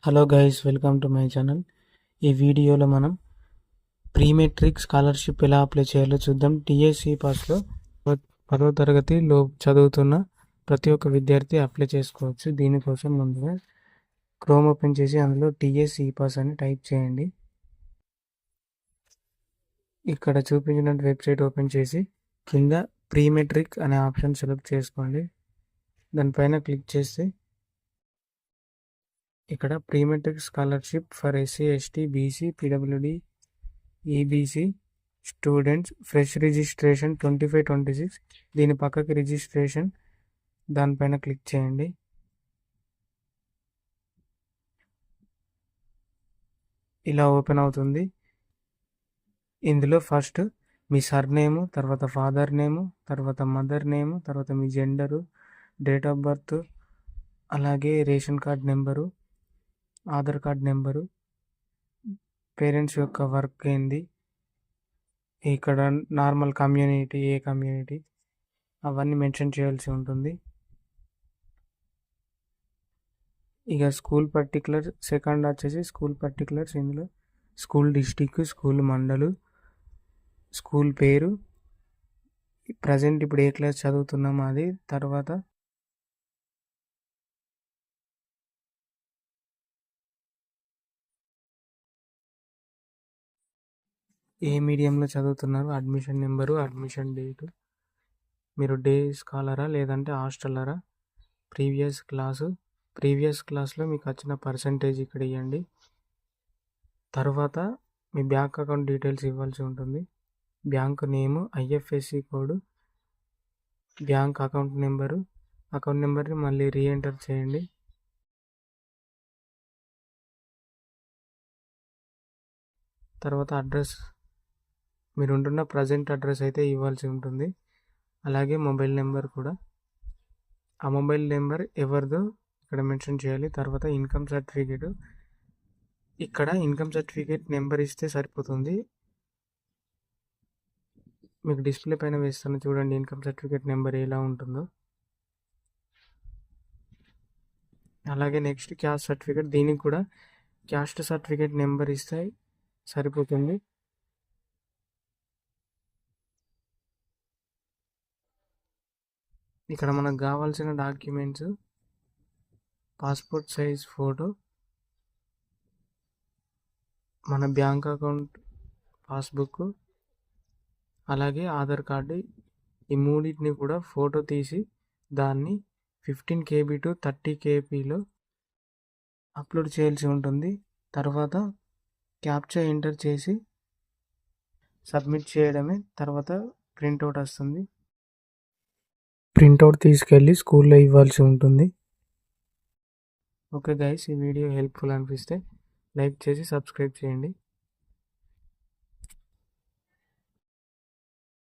Hello guys, welcome to my channel. ఈ వీడియోలో మనం ప్రీ మెట్రిక్ స్కాలర్షిప్ ఎలా అప్లై చేయాలో చూద్దాం. టీఎస్సీ పాస్లో 10వ తరగతిలో చదువుతున్న ప్రతి ఒక్క విద్యార్థి అప్లై చేసుకోవచ్చు. దీనికోసం ముందుగా క్రోమ్ ఓపెన్ చేసి అందులో టీఎస్సీ పాస్ అని టైప్ చేయండి. ఇక్కడ చూపించిన వెబ్సైట్ ఓపెన్ చేసి కింద ప్రీ మెట్రిక్ అనే ఆప్షన్ సెలెక్ట్ చేసుకోండి. దానిపైన క్లిక్ చేస్తే ఇక్కడ pre matric scholarship for SC, ST, BC, PWD, EBC students fresh registration 25-26 దీని పక్కకి రిజిస్ట్రేషన్ దానిపైన క్లిక్ చేయండి. ఇలా ఓపెన్ అవుతుంది. ఇందులో ఫస్ట్ మీ సర్నేము, తర్వాత ఫాదర్ నేము, తర్వాత మదర్ నేము, తర్వాత మీ జెండరు, డేట్ ఆఫ్ బర్త్, అలాగే ration card number, Aadhaar card number, parents యొక్క వర్క్ ఏంది, ఇక్కడ నార్మల్ కమ్యూనిటీ, ఏ కమ్యూనిటీ, అవన్నీ మెన్షన్ చేయాల్సి ఉంటుంది. ఇక స్కూల్ పర్టికులర్ సెకండ్ వచ్చేసి స్కూల్ పర్టికులర్స్. ఇందులో స్కూల్ డిస్టిక్, స్కూల్ మండలు, స్కూల్ పేరు, ప్రజెంట్ ఇప్పుడు ఏ క్లాస్ చదువుతున్నామో అది, తర్వాత ఏ మీడియంలో చదువుతున్నారు, అడ్మిషన్ నెంబరు, అడ్మిషన్ డేటు, మీరు డే స్కాలరా లేదంటే హాస్టలరా, ప్రీవియస్ క్లాస్లో మీకు వచ్చిన పర్సంటేజ్ ఇక్కడ ఇవ్వండి. తర్వాత మీ బ్యాంక్ అకౌంట్ డీటెయిల్స్ ఇవ్వాల్సి ఉంటుంది. బ్యాంక్ నేము, ఐఎఫ్ఎస్సి కోడ్, బ్యాంక్ అకౌంట్ నెంబర్ని మళ్ళీ రీఎంటర్ చేయండి. తర్వాత అడ్రస్, మీరు ఉంటున్న ప్రజెంట్ అడ్రస్ అయితే ఇవ్వాల్సి ఉంటుంది. అలాగే మొబైల్ నెంబర్ కూడా, ఆ మొబైల్ నెంబర్ ఎవరిదో ఇక్కడ మెన్షన్ చేయాలి. తర్వాత ఇన్కమ్ సర్టిఫికేట్, ఇక్కడ ఇన్కమ్ సర్టిఫికేట్ నెంబర్ ఇస్తే సరిపోతుంది. మీకు డిస్ప్లే పైన వేస్తాను చూడండి ఇన్కమ్ సర్టిఫికేట్ నెంబర్ ఎలా ఉంటుందో. అలాగే నెక్స్ట్ క్యాస్ట్ సర్టిఫికేట్, దీనికి కూడా క్యాస్ట్ సర్టిఫికేట్ నెంబర్ ఇస్తే సరిపోతుంది. ఇక్కడ మనకు కావాల్సిన డాక్యుమెంట్స్ పాస్పోర్ట్ సైజ్ ఫోటో, మన బ్యాంక్ అకౌంట్ పాస్బుక్, అలాగే ఆధార్ కార్డు. ఈ మూడింటిని కూడా ఫోటో తీసి దాన్ని 15 KB to 30 KBలో అప్లోడ్ చేయాల్సి ఉంటుంది. తర్వాత క్యాప్చా ఎంటర్ చేసి సబ్మిట్ చేయడమే. తర్వాత ప్రింట్అవుట్ వస్తుంది. ప్రింట్అవుట్ తీసుకెళ్ళి స్కూల్లో ఇవ్వాల్సి ఉంటుంది. ఓకే గైస్, ఈ వీడియో హెల్ప్ఫుల్ అనిపిస్తే లైక్ చేసి సబ్స్క్రైబ్ చేయండి.